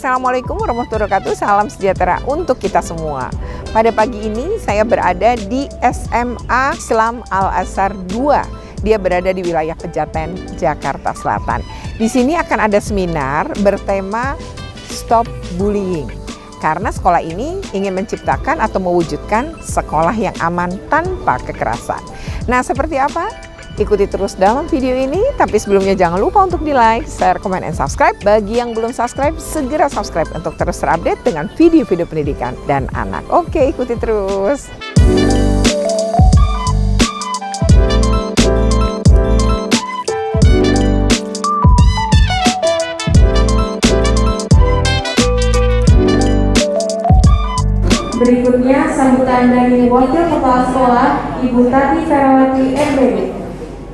Assalamualaikum warahmatullahi wabarakatuh. Salam sejahtera untuk kita semua. Pada pagi ini saya berada di SMA Islam Al-Azhar 2. Dia berada di wilayah Pejaten, Jakarta Selatan. Di sini akan ada seminar bertema Stop Bullying. Karena sekolah ini ingin menciptakan atau mewujudkan sekolah yang aman tanpa kekerasan. Nah, seperti apa? Ikuti terus dalam video ini, tapi sebelumnya jangan lupa untuk di-like, share, comment, and subscribe. Bagi yang belum subscribe, segera subscribe untuk terus terupdate dengan video-video pendidikan dan anak. Oke, ikuti terus. Berikutnya sambutan dari Wakil Kepala Sekolah Ibu Tati Ferawati MPD.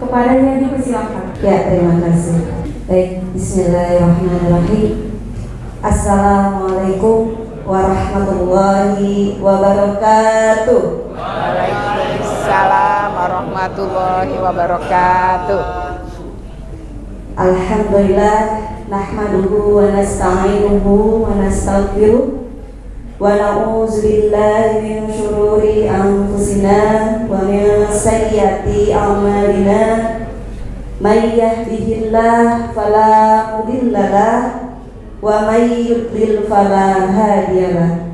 Kepadanya dipersilakan. Ya, terima kasih. Baik, bismillahirrahmanirrahim. Assalamualaikum warahmatullahi wabarakatuh. Waalaikumsalam warahmatullahi wabarakatuh. Alhamdulillah, nahmaduhu wa nasta'inuhu wa nastaghfiruh wa na'udzu billahi min syururi anfusina wa min sayyiati a'malina. May yahdihillahu fala mudhillalah wa may yudlil fala hadiyalah.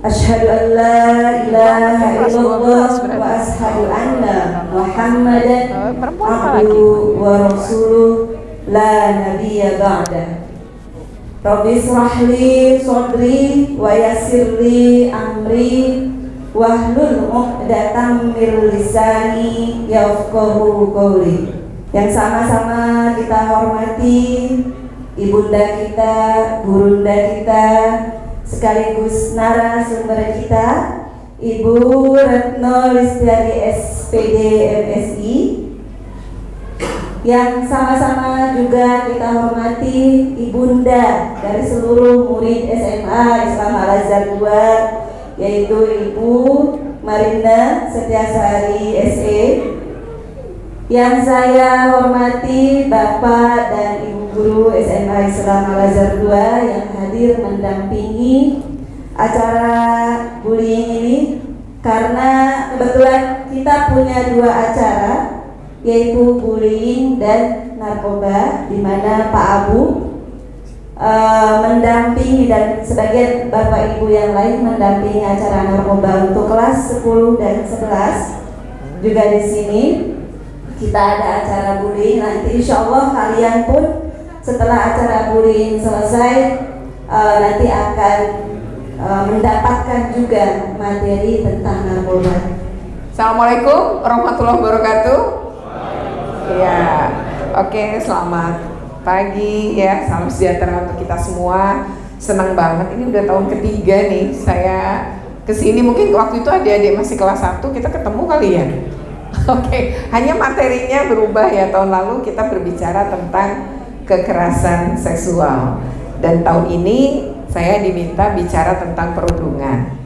Asyhadu an la ilaha illallah wa asyhadu anna Muhammadan abduhu wa rasuluh la nabiyya ba'da. Rabbi shrah li sadri wa yassir li amri wahlul 'uqdatam min lisani yafqahu qawli. Yang sama-sama kita hormati ibunda kita, gurunda kita, sekaligus narasumber kita, Ibu Retno Listiani SPD MSI. Yang sama-sama juga kita hormati ibunda dari seluruh murid SMA Islam Al-Azhar 2, yaitu Ibu Marinda Setiasari SE. Yang saya hormati Bapak dan Ibu Guru SMA Islam Al-Azhar 2 yang hadir mendampingi acara bullying ini, karena kebetulan kita punya dua acara, yaitu bullying dan narkoba, di mana Pak Abu mendampingi dan sebagian Bapak Ibu yang lain mendampingi acara narkoba untuk kelas 10 dan 11. Juga di sini kita ada acara bullying. Nanti insya Allah kalian pun setelah acara bullying selesai nanti akan mendapatkan juga materi tentang narkoba. Assalamualaikum warahmatullahi wabarakatuh. Ya, oke, selamat pagi ya, salam sejahtera untuk kita semua. Senang banget, ini udah tahun ketiga nih saya kesini. Mungkin waktu itu adik-adik masih kelas 1 kita ketemu kali ya. Oke, hanya materinya berubah ya. Tahun lalu kita berbicara tentang kekerasan seksual, dan tahun ini saya diminta bicara tentang perundungan.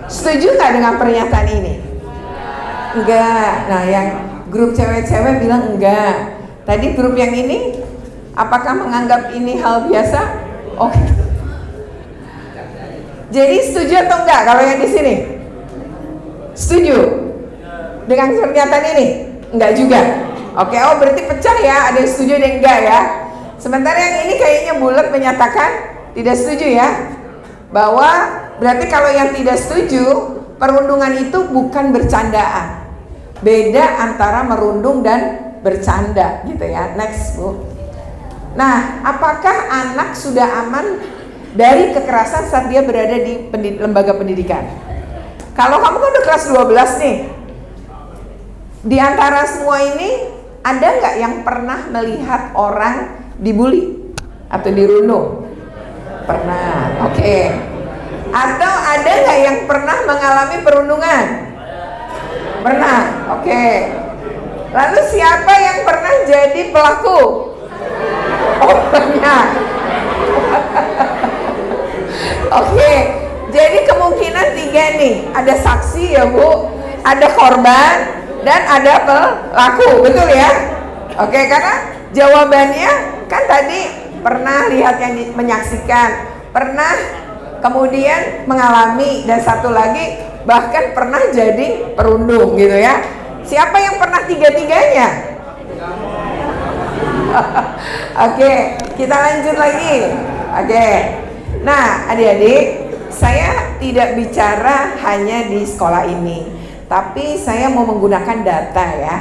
Setuju nggak dengan pernyataan ini? Enggak. Nah, yang grup cewek-cewek bilang enggak. Tadi grup yang ini, apakah menganggap ini hal biasa? Oke. Jadi setuju atau enggak kalau yang di sini? Setuju dengan pernyataan ini? Enggak juga. Oke, oh berarti pecah ya. Ada yang setuju, ada yang enggak ya. Sementara yang ini kayaknya bulat menyatakan tidak setuju ya. Bahwa berarti kalau yang tidak setuju, perundungan itu bukan bercandaan. Beda antara merundung dan bercanda gitu ya. Next, Bu. Nah, apakah anak sudah aman dari kekerasan saat dia berada di lembaga pendidikan? Kalau kamu kan udah kelas 12 nih, di antara semua ini ada nggak yang pernah melihat orang dibully atau dirundung? Pernah, oke. Atau ada nggak yang pernah mengalami perundungan? Pernah, oke. Lalu siapa yang pernah jadi pelaku? Oh, banyak. Oke, jadi kemungkinan 3 nih. Ada saksi ya Bu, ada korban, dan ada pelaku, betul ya? Oke, karena jawabannya kan tadi pernah lihat yang menyaksikan, pernah kemudian mengalami, dan satu lagi bahkan pernah jadi perundung gitu ya. Siapa yang pernah tiga-tiganya? Oke, kita lanjut lagi. Oke. Nah, adik-adik, saya tidak bicara hanya di sekolah ini, tapi saya mau menggunakan data ya.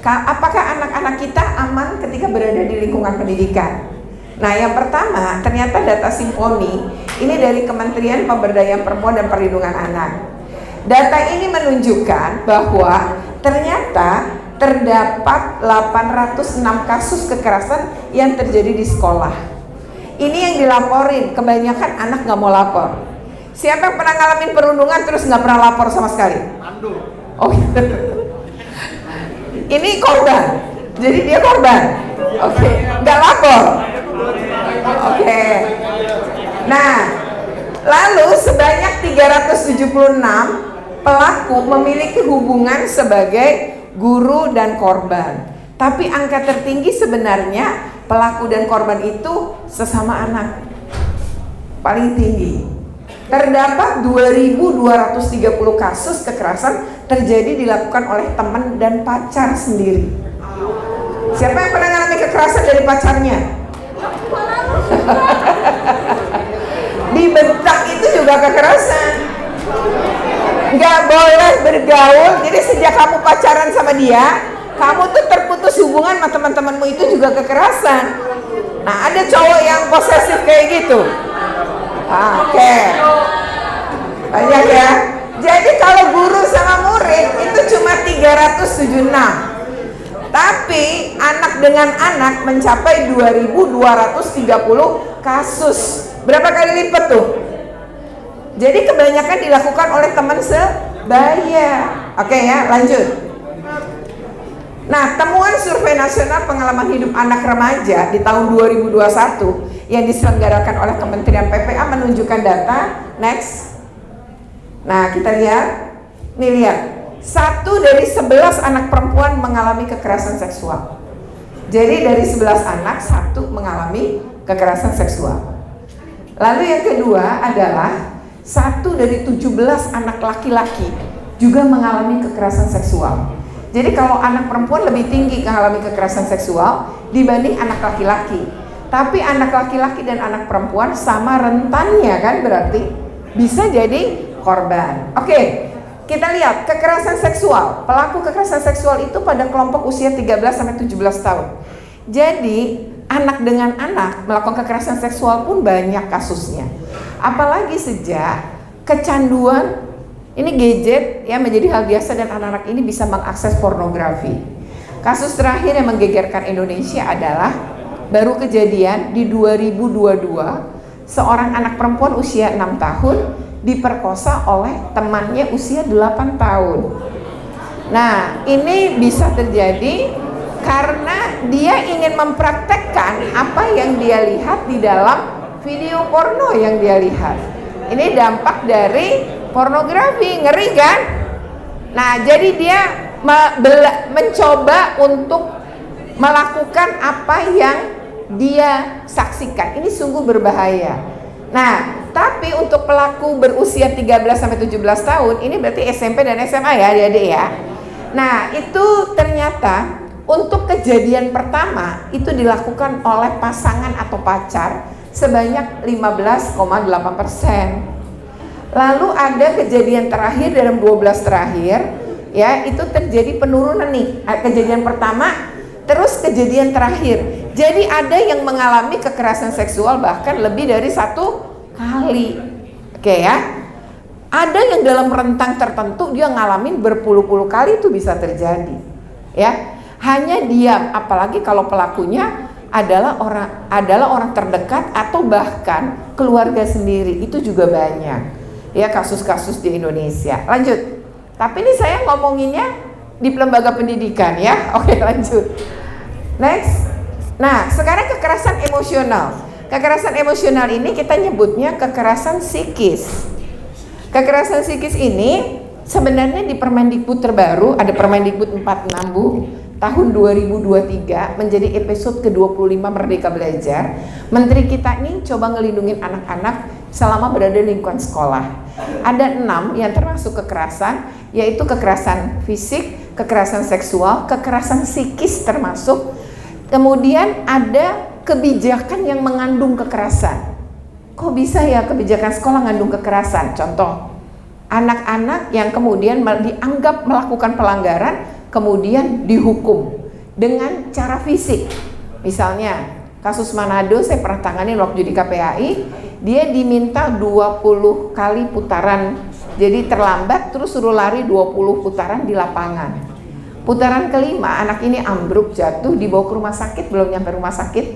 Apakah anak-anak kita aman ketika berada di lingkungan pendidikan? Nah, yang pertama, ternyata data Simponi ini dari Kementerian Pemberdayaan Perempuan dan Perlindungan Anak. Data ini menunjukkan bahwa ternyata terdapat 806 kasus kekerasan yang terjadi di sekolah. Ini yang dilaporin, kebanyakan anak nggak mau lapor. Siapa yang pernah ngalamin perundungan terus nggak pernah lapor sama sekali? Oh, ini korban, jadi dia korban. Oke, nggak lapor. Oke. Nah, lalu sebanyak 376 pelaku memiliki hubungan sebagai guru dan korban. Tapi angka tertinggi sebenarnya pelaku dan korban itu sesama anak. Paling tinggi. Terdapat 2.230 kasus kekerasan terjadi dilakukan oleh teman dan pacar sendiri. Siapa yang pernah mengalami kekerasan dari pacarnya? Dibentak itu juga kekerasan. Nggak boleh bergaul. Jadi sejak kamu pacaran sama dia, kamu tuh terputus hubungan sama teman-temanmu, itu juga kekerasan. Nah, ada cowok yang posesif kayak gitu. Oke. Banyak ya. Jadi kalau guru sama murid itu cuma 376. Tapi anak dengan anak mencapai 2.230 kasus. Berapa kali lipat tuh? Jadi kebanyakan dilakukan oleh teman sebaya. Oke ya, lanjut. Nah, temuan Survei Nasional Pengalaman Hidup Anak Remaja di tahun 2021 yang diselenggarakan oleh Kementerian PPA menunjukkan data. Next. Nah, kita lihat. Nih lihat. 1 dari 11 anak perempuan mengalami kekerasan seksual. Jadi dari 11 anak, 1 mengalami kekerasan seksual. Lalu yang kedua adalah 1 dari 17 anak laki-laki juga mengalami kekerasan seksual. Jadi kalau anak perempuan lebih tinggi mengalami kekerasan seksual dibanding anak laki-laki. Tapi anak laki-laki dan anak perempuan sama rentannya kan, berarti bisa jadi korban. Oke, kita lihat kekerasan seksual. Pelaku kekerasan seksual itu pada kelompok usia 13-17 tahun. Jadi anak dengan anak melakukan kekerasan seksual pun banyak kasusnya. Apalagi sejak kecanduan ini gadget ya menjadi hal biasa dan anak-anak ini bisa mengakses pornografi. Kasus terakhir yang menggegerkan Indonesia adalah baru kejadian di 2022, seorang anak perempuan usia 6 tahun diperkosa oleh temannya usia 8 tahun. Nah, ini bisa terjadi karena dia ingin mempraktekkan apa yang dia lihat di dalam video porno yang dia lihat. Ini dampak dari pornografi, ngeri kan? Nah, jadi dia mencoba untuk melakukan apa yang dia saksikan. Ini sungguh berbahaya. Nah, tapi untuk pelaku berusia 13-17 tahun, ini berarti SMP dan SMA ya adik-adik ya. Nah, itu ternyata untuk kejadian pertama itu dilakukan oleh pasangan atau pacar sebanyak 15,8%. Lalu ada kejadian terakhir dalam 12 terakhir ya, itu terjadi penurunan nih. Kejadian pertama terus kejadian terakhir. Jadi ada yang mengalami kekerasan seksual bahkan lebih dari 1 kali. Oke ya. Ada yang dalam rentang tertentu dia ngalamin berpuluh-puluh kali, itu bisa terjadi. Ya. Hanya diam, apalagi kalau pelakunya adalah orang terdekat atau bahkan keluarga sendiri, itu juga banyak. Ya, kasus-kasus di Indonesia. Lanjut. Tapi ini saya ngomonginnya di lembaga pendidikan ya. Oke, lanjut. Next. Nah, sekarang kekerasan emosional. Kekerasan emosional ini kita nyebutnya kekerasan psikis. Kekerasan psikis ini sebenarnya di Permendikbud terbaru, ada Permendikbud 46 Bu, tahun 2023 menjadi episode ke-25 Merdeka Belajar. Menteri kita ini coba ngelindungin anak-anak selama berada di lingkungan sekolah. Ada 6 yang termasuk kekerasan, yaitu kekerasan fisik, kekerasan seksual, kekerasan psikis termasuk. Kemudian ada kebijakan yang mengandung kekerasan. Kok bisa ya kebijakan sekolah mengandung kekerasan? Contoh, anak-anak yang kemudian dianggap melakukan pelanggaran kemudian dihukum dengan cara fisik. Misalnya kasus Manado saya pernah tangani waktu di KPAI, dia diminta 20 kali putaran, jadi terlambat terus suruh lari 20 putaran di lapangan. Putaran kelima anak ini ambruk, jatuh, dibawa ke rumah sakit, belum nyampe rumah sakit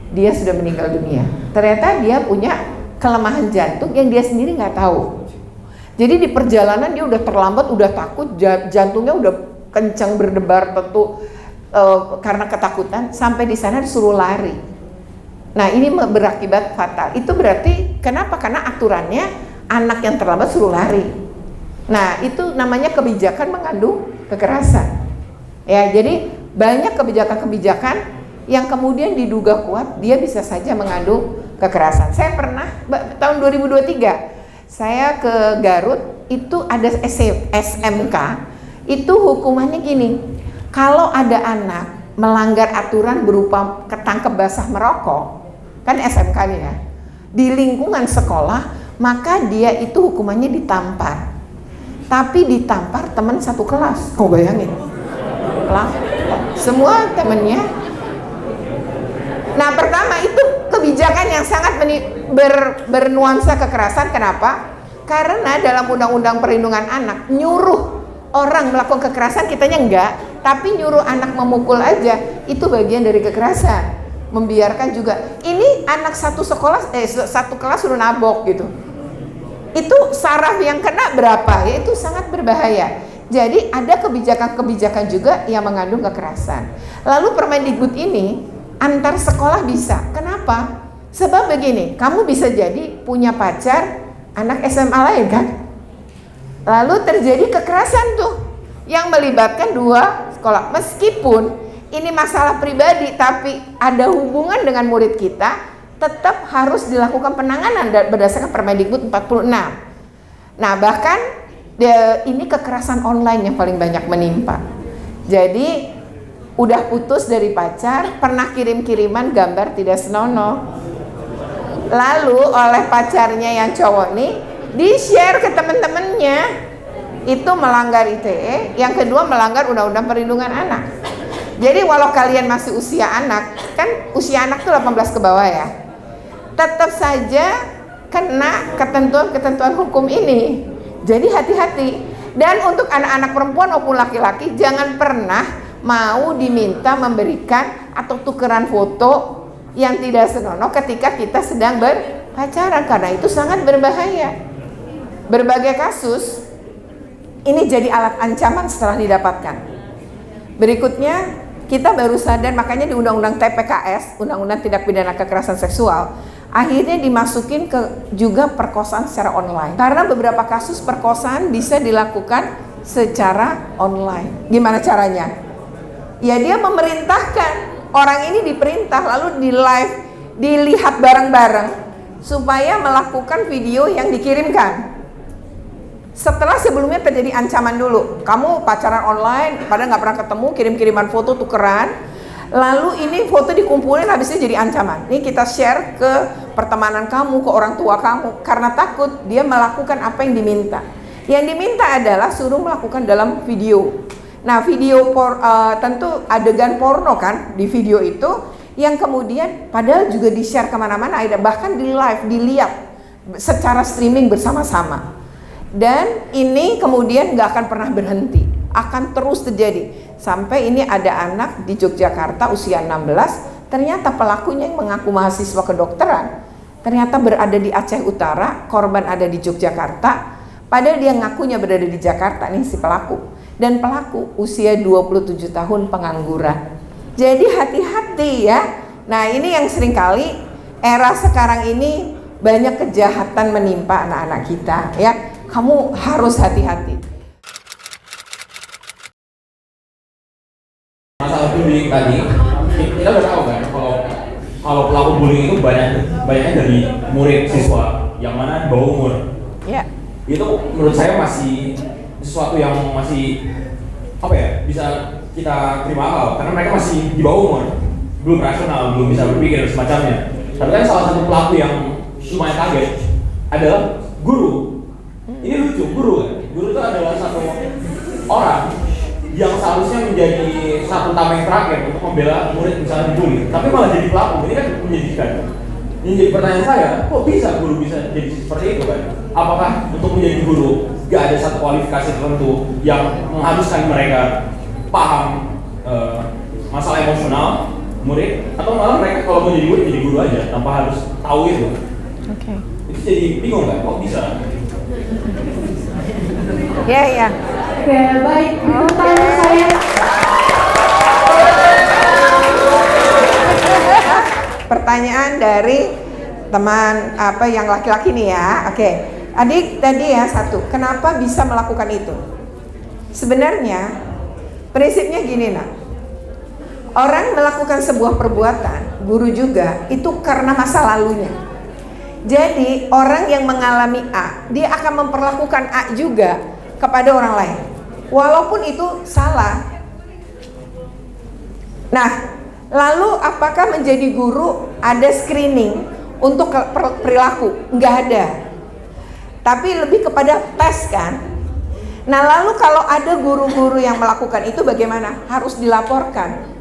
dia sudah meninggal dunia. Ternyata dia punya kelemahan jantung yang dia sendiri nggak tahu. Jadi di perjalanan dia udah terlambat, udah takut, jantungnya udah kencang berdebar tentu karena ketakutan, sampai di sana disuruh lari. Nah ini berakibat fatal. Itu berarti kenapa? Karena aturannya anak yang terlambat suruh lari. Nah itu namanya kebijakan mengandung kekerasan. Ya, jadi banyak kebijakan-kebijakan yang kemudian diduga kuat dia bisa saja mengandung kekerasan. Saya pernah tahun 2023 saya ke Garut, itu ada SMK, itu hukumannya gini, kalau ada anak melanggar aturan berupa ketangkep basah merokok, kan SMK nih ya, di lingkungan sekolah, maka dia itu hukumannya ditampar. Tapi ditampar teman satu kelas, kau bayangin, semua temennya. Nah pertama itu kebijakan yang sangat bernuansa kekerasan. Kenapa? Karena dalam Undang-Undang Perlindungan Anak nyuruh orang melakukan kekerasan, kitanya enggak, tapi nyuruh anak memukul aja itu bagian dari kekerasan. Membiarkan juga, ini anak satu sekolah, satu kelas suruh nabok gitu, itu saraf yang kena berapa, ya itu sangat berbahaya. Jadi ada kebijakan-kebijakan juga yang mengandung kekerasan. Lalu Permendikbud ini antar sekolah bisa. Kenapa? Sebab begini, kamu bisa jadi punya pacar anak SMA lain kan? Lalu terjadi kekerasan tuh yang melibatkan dua sekolah. Meskipun ini masalah pribadi tapi ada hubungan dengan murid kita, tetap harus dilakukan penanganan berdasarkan Permendikbud 46. Nah bahkan ini kekerasan online yang paling banyak menimpa. Jadi udah putus dari pacar, pernah kirim-kiriman gambar tidak senonoh, lalu oleh pacarnya yang cowok nih di-share ke temen-temennya, itu melanggar ITE. Yang kedua melanggar Undang-Undang Perlindungan Anak. Jadi walau kalian masih usia anak, kan usia anak tuh 18 ke bawah ya, tetap saja kena ketentuan-ketentuan hukum ini. Jadi hati-hati. Dan untuk anak-anak perempuan maupun laki-laki jangan pernah mau diminta memberikan atau tukeran foto yang tidak senonoh ketika kita sedang berpacaran, karena itu sangat berbahaya. Berbagai kasus ini jadi alat ancaman setelah didapatkan. Berikutnya kita baru sadar, makanya di Undang-Undang TPKS, Undang-Undang Tindak Pidana Kekerasan Seksual, akhirnya dimasukin ke juga perkosaan secara online. Karena beberapa kasus perkosaan bisa dilakukan secara online. Gimana caranya? Ya dia memerintahkan, orang ini diperintah lalu di live, dilihat bareng-bareng supaya melakukan video yang dikirimkan. Setelah sebelumnya terjadi ancaman dulu, kamu pacaran online, padahal nggak pernah ketemu, kirim-kiriman foto tukeran, lalu ini foto dikumpulin, habisnya jadi ancaman. Ini kita share ke pertemanan kamu, ke orang tua kamu, karena takut dia melakukan apa yang diminta. Yang diminta adalah suruh melakukan dalam video. Nah video tentu adegan porno kan di video itu, yang kemudian padahal juga di share kemana-mana, bahkan di live, dilihat secara streaming bersama-sama. Dan ini kemudian nggak akan pernah berhenti, akan terus terjadi. Sampai ini ada anak di Yogyakarta usia 16, ternyata pelakunya yang mengaku mahasiswa kedokteran, ternyata berada di Aceh Utara, korban ada di Yogyakarta, padahal dia ngakunya berada di Jakarta nih si pelaku. Dan pelaku usia 27 tahun pengangguran. Jadi hati-hati ya. Nah ini yang seringkali era sekarang ini banyak kejahatan menimpa anak-anak kita ya. Kamu harus hati-hati. bullying tadi, kita udah tahu kan kalau pelaku bullying itu banyaknya dari murid siswa yang mana di bawah umur. Ya. Itu menurut saya masih sesuatu yang masih bisa kita terima akal karena mereka masih di bawah umur, belum rasional, belum bisa berpikir dan semacamnya. Tapi kan salah satu pelaku yang lumayan kaget adalah guru. Ini lucu, guru itu adalah satu orang yang seharusnya menjadi satu tameng terakhir untuk membela murid misalnya dibully, tapi malah jadi pelaku. Ini kan menyedihkan. Ini jadi pertanyaan saya, kok bisa guru bisa jadi seperti itu kan? Apakah untuk menjadi guru gak ada satu kualifikasi tertentu yang mengharuskan mereka paham masalah emosional murid, atau malah mereka kalau mau jadi murid jadi guru aja tanpa harus tahu itu? Oke. Itu jadi bingung kan? Kok bisa? Ya. Oke, baik. Pertanyaan saya. Pertanyaan dari teman yang laki-laki nih ya. Oke. Adik tadi ya satu, kenapa bisa melakukan itu? Sebenarnya prinsipnya gini nak. Orang melakukan sebuah perbuatan, guru juga, itu karena masa lalunya. Jadi orang yang mengalami A, dia akan memperlakukan A juga kepada orang lain, walaupun itu salah. Nah, lalu apakah menjadi guru ada screening untuk perilaku? Nggak ada. Tapi lebih kepada tes kan. Nah, lalu kalau ada guru-guru yang melakukan itu bagaimana? Harus dilaporkan.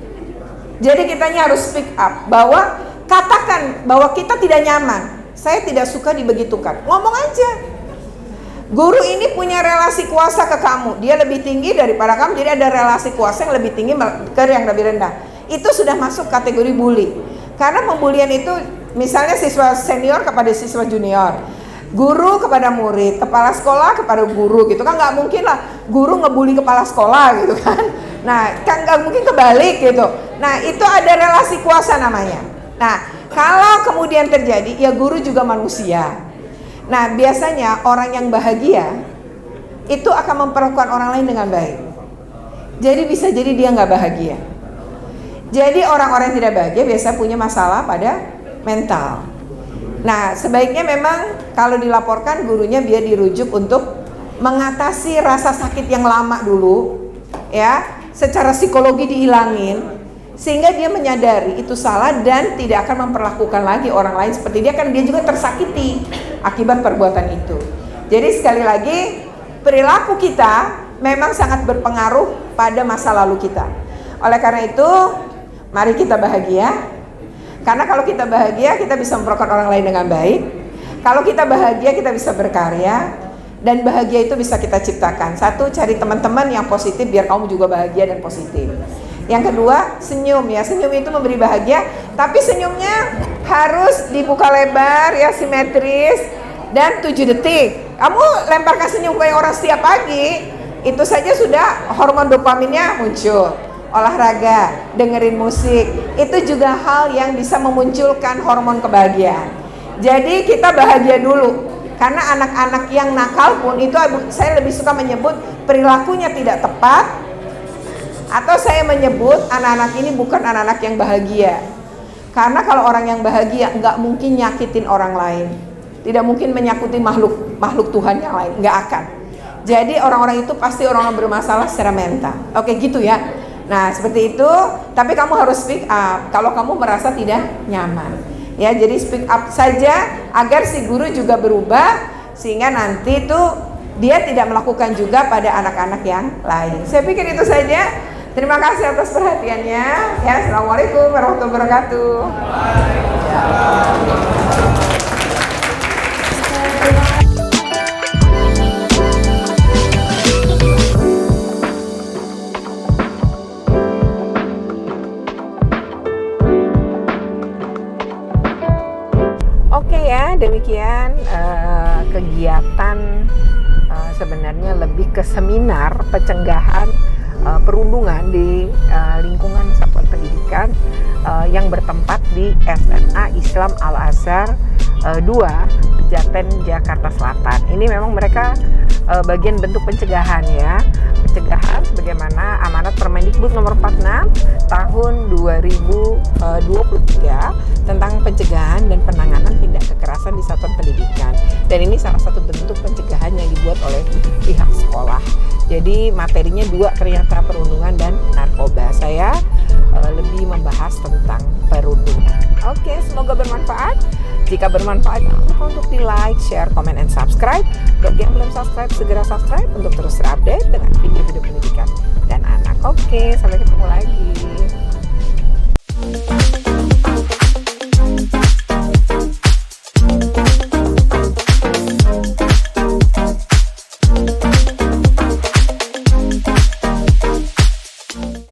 Jadi kitanya harus speak up bahwa katakan bahwa kita tidak nyaman. Saya tidak suka dibegitukan. Ngomong aja. Guru ini punya relasi kuasa ke kamu. Dia lebih tinggi daripada kamu. Jadi ada relasi kuasa yang lebih tinggi ke yang lebih rendah. Itu sudah masuk kategori bully. Karena pembulian itu misalnya siswa senior kepada siswa junior, guru kepada murid, kepala sekolah kepada guru gitu kan. Nggak mungkin lah guru ngebully kepala sekolah gitu kan. Nah kan nggak mungkin kebalik gitu. Nah itu ada relasi kuasa namanya. Nah kalau kemudian terjadi, ya guru juga manusia. Nah biasanya orang yang bahagia itu akan memperlakukan orang lain dengan baik. Jadi bisa jadi dia nggak bahagia. Jadi orang-orang yang tidak bahagia biasa punya masalah pada mental. Nah sebaiknya memang kalau dilaporkan gurunya biar dirujuk untuk mengatasi rasa sakit yang lama dulu, ya, secara psikologi dihilangin. Sehingga dia menyadari itu salah dan tidak akan memperlakukan lagi orang lain seperti dia, kan dia juga tersakiti akibat perbuatan itu. Jadi sekali lagi, perilaku kita memang sangat berpengaruh pada masa lalu kita. Oleh karena itu, mari kita bahagia. Karena kalau kita bahagia, kita bisa memperlakukan orang lain dengan baik. Kalau kita bahagia, kita bisa berkarya. Dan bahagia itu bisa kita ciptakan. Satu, cari teman-teman yang positif biar kamu juga bahagia dan positif. Yang kedua, senyum ya. Senyum itu memberi bahagia, tapi senyumnya harus dibuka lebar ya, simetris dan 7 detik. Kamu lemparkan senyum kayak orang setiap pagi, itu saja sudah hormon dopaminnya muncul. Olahraga, dengerin musik, itu juga hal yang bisa memunculkan hormon kebahagiaan. Jadi kita bahagia dulu. Karena anak-anak yang nakal pun itu saya lebih suka menyebut perilakunya tidak tepat, atau saya menyebut anak-anak ini bukan anak-anak yang bahagia. Karena kalau orang yang bahagia nggak mungkin nyakitin orang lain, tidak mungkin menyakiti makhluk Tuhan yang lain, nggak akan. Jadi orang-orang itu pasti orang yang bermasalah secara mental. Oke gitu ya. Nah seperti itu. Tapi kamu harus speak up kalau kamu merasa tidak nyaman. Ya jadi speak up saja agar si guru juga berubah, sehingga nanti tuh dia tidak melakukan juga pada anak-anak yang lain. Saya pikir itu saja. Terima kasih atas perhatiannya. Ya, assalamualaikum warahmatullahi wabarakatuh. Oke ya, demikian kegiatan sebenarnya lebih ke seminar pencegahan perundungan di lingkungan satuan pendidikan yang bertempat di SMA Islam Al-Azhar 2 Pejaten, Jakarta Selatan. Ini memang mereka bagian bentuk pencegahan ya, pencegahan sebagaimana amanat Permendikbud Permendikbud nomor 46 tahun 2023 tentang pencegahan dan penanganan tindak kekerasan di satuan pendidikan. Dan ini salah satu bentuk pencegahan yang dibuat oleh pihak sekolah. Jadi materinya dua ternyata, perundungan dan narkoba. Saya lebih membahas tentang perundungan. Oke, semoga bermanfaat. Jika bermanfaat, jangan lupa untuk di like, share, comment, and subscribe. Bagi yang belum subscribe, segera subscribe untuk terus terupdate dengan video-video pendidikan dan anak. Oke, sampai ketemu lagi.